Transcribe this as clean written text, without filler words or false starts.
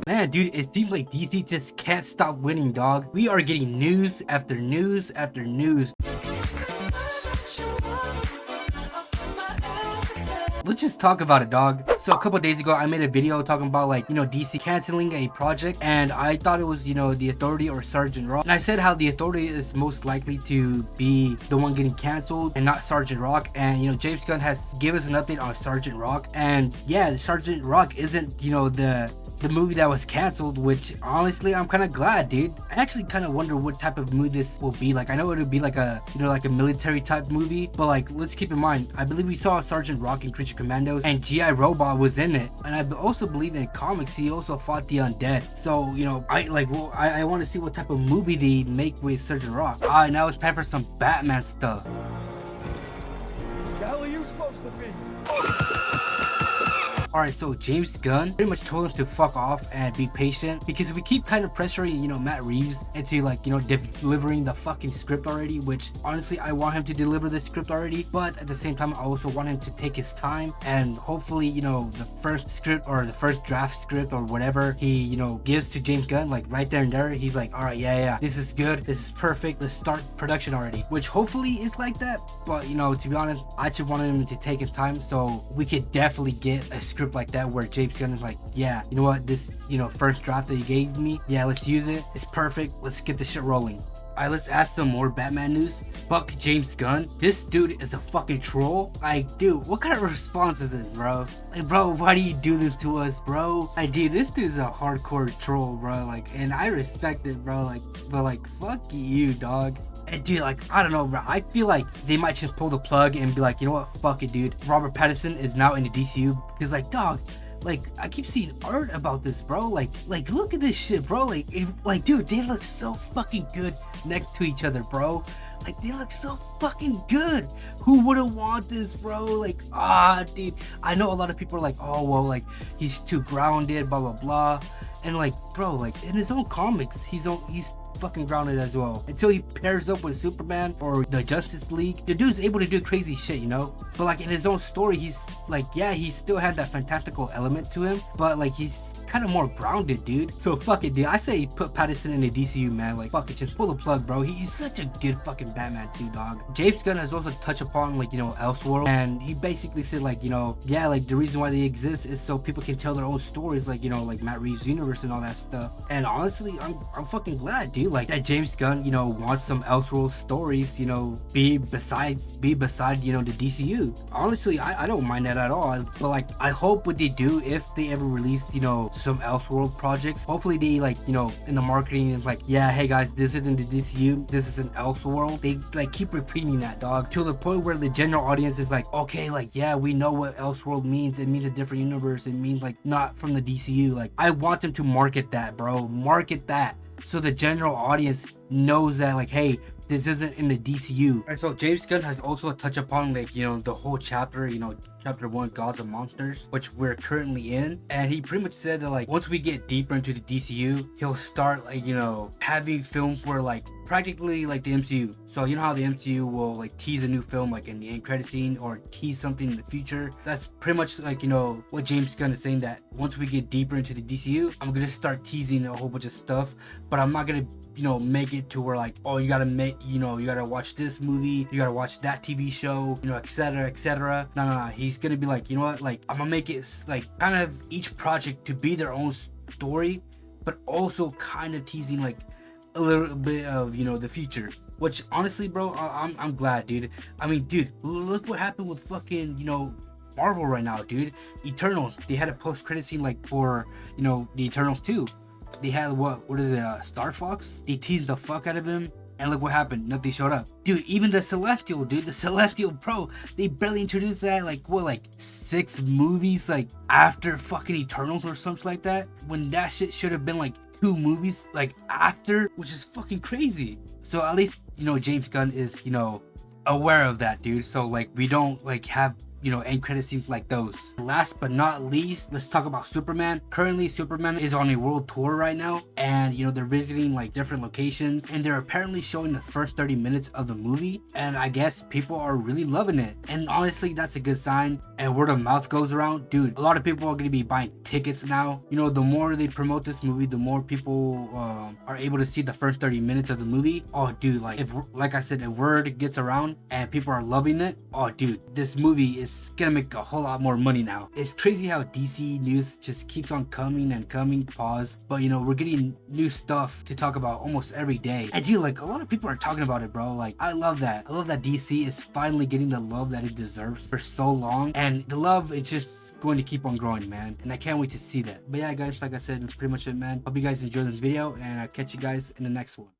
Man, dude, it seems like DC just can't stop winning, dog. We are getting news after news after news. Let's just talk about it, dog. So a couple days ago, I made a video talking about like, DC canceling a project, and I thought it was, the Authority or Sergeant Rock. And I said how the Authority is most likely to be the one getting canceled and not Sergeant Rock. And, James Gunn has given us an update on Sergeant Rock. And yeah, Sergeant Rock isn't, the movie that was canceled, which honestly I'm kind of glad, dude. I actually kind of wonder what type of movie this will be. Like, I know it would be like a like a military type movie, but like, let's keep in mind, I believe we saw Sergeant Rock in Creature Commandos, and GI Robot was in it, and I also believe in comics he also fought the undead. So I want to see what type of movie they make with Sergeant Rock. Alright, now it's time for some Batman stuff. The hell are you supposed to be? Alright, so James Gunn pretty much told him to fuck off and be patient, because we keep kind of pressuring, Matt Reeves into delivering the fucking script already, which honestly I want him to deliver the script already, but at the same time I also want him to take his time, and hopefully, the first script or the first draft script or whatever he, gives to James Gunn, like right there and there, he's like, alright, yeah, this is good, this is perfect, let's start production already, which hopefully is like that. But to be honest, I just wanted him to take his time so we could definitely get a script like that where James Gunn is like, yeah, you know what, this first draft that you gave me, yeah, let's use it, it's perfect, let's get this shit rolling. Alright, let's add some more Batman news. Fuck James Gunn. This dude is a fucking troll. Like, dude, what kind of response is this, bro? Like, bro, why do you do this to us, bro? Like, dude, this dude's a hardcore troll, bro. Like, and I respect it, bro. Like, but like, fuck you, dog. And dude, like, I don't know, bro. I feel like they might just pull the plug and be like, you know what, fuck it, dude. Robert Pattinson is now in the DCU, because like, dog, like, I keep seeing art about this, bro. Like look at this shit, bro. Like, dude, they look so fucking good next to each other, bro. Like, they look so fucking good. Who wouldn't want this, bro? Like, dude. I know a lot of people are like, oh, well, like, he's too grounded, blah, blah, blah. And like, bro, like, in his own comics, he's fucking grounded as well, until he pairs up with Superman or the Justice League. The dude's able to do crazy shit, but like in his own story, he's like, yeah, he still had that fantastical element to him, but like he's kind of more grounded, dude. So fuck it, dude. I say put Pattinson in the DCU, man. Like, fuck it, just pull the plug, bro. He's such a good fucking Batman too, dog. James Gunn has also touched upon like, Elseworlds, and he basically said like, yeah, like the reason why they exist is so people can tell their own stories, like, like Matt Reeves' universe and all that stuff. And honestly, I'm fucking glad, dude, like that James Gunn, wants some Elseworlds stories, be beside, the DCU. Honestly, I don't mind that at all. But like, I hope what they do, if they ever release, some Elseworld projects, hopefully they like, in the marketing is like, yeah, hey guys, this isn't the DCU, this is an Elseworld. They like keep repeating that, dog, to the point where the general audience is like, okay, like, yeah, we know what Elseworld means. It means a different universe. It means like not from the DCU. Like, I want them to market that, bro. Market that, so the general audience knows that, like, hey, this isn't in the DCU. And so James Gunn has also touched upon like, the whole chapter, chapter 1, Gods and Monsters, which we're currently in. And he pretty much said that like, once we get deeper into the DCU, he'll start like, having films where like practically like the MCU. So how the MCU will like tease a new film like in the end credit scene, or tease something in the future. That's pretty much like, what James Gunn is saying, that once we get deeper into the DCU, I'm gonna start teasing a whole bunch of stuff, but I'm not gonna make it to where like, oh, you gotta make, you gotta watch this movie, you gotta watch that TV show, etc. No. He's gonna be like, you know what, like, I'm gonna make it like kind of each project to be their own story, but also kind of teasing like a little bit of, the future. Which honestly, bro, I'm glad, dude. I mean, dude, look what happened with fucking, Marvel right now, dude. Eternals, they had a post-credit scene like for, the Eternals 2. They had what is it, Star Fox? They teased the fuck out of him, and look what happened. Nothing showed up, dude. Even the Celestial, dude, the Celestial, bro, they barely introduced that like 6 movies like after fucking Eternals or something like that, when that shit should have been like 2 movies like after, which is fucking crazy. So at least James Gunn is aware of that, dude. So like, we don't like have you know, end credit scenes like those. Last but not least, let's talk about Superman. Currently, Superman is on a world tour right now, and you know, they're visiting like different locations, and they're apparently showing the first 30 minutes of the movie, and I guess people are really loving it. And honestly, that's a good sign. And word of mouth goes around, dude. A lot of people are gonna be buying tickets now. You know, the more they promote this movie, the more people are able to see the first 30 minutes of the movie. Oh, dude, like like I said, if word gets around and people are loving it, oh, dude, this movie is gonna make a whole lot more money now. It's crazy how DC news just keeps on coming and coming. Pause. But you know, we're getting new stuff to talk about almost every day. And dude, like a lot of people are talking about it, bro. Like I love that. I love that DC is finally getting the love that it deserves for so long. And the love is just going to keep on growing, man. And I can't wait to see that. But yeah, guys, like I said, that's pretty much it, man. Hope you guys enjoyed this video, and I'll catch you guys in the next one.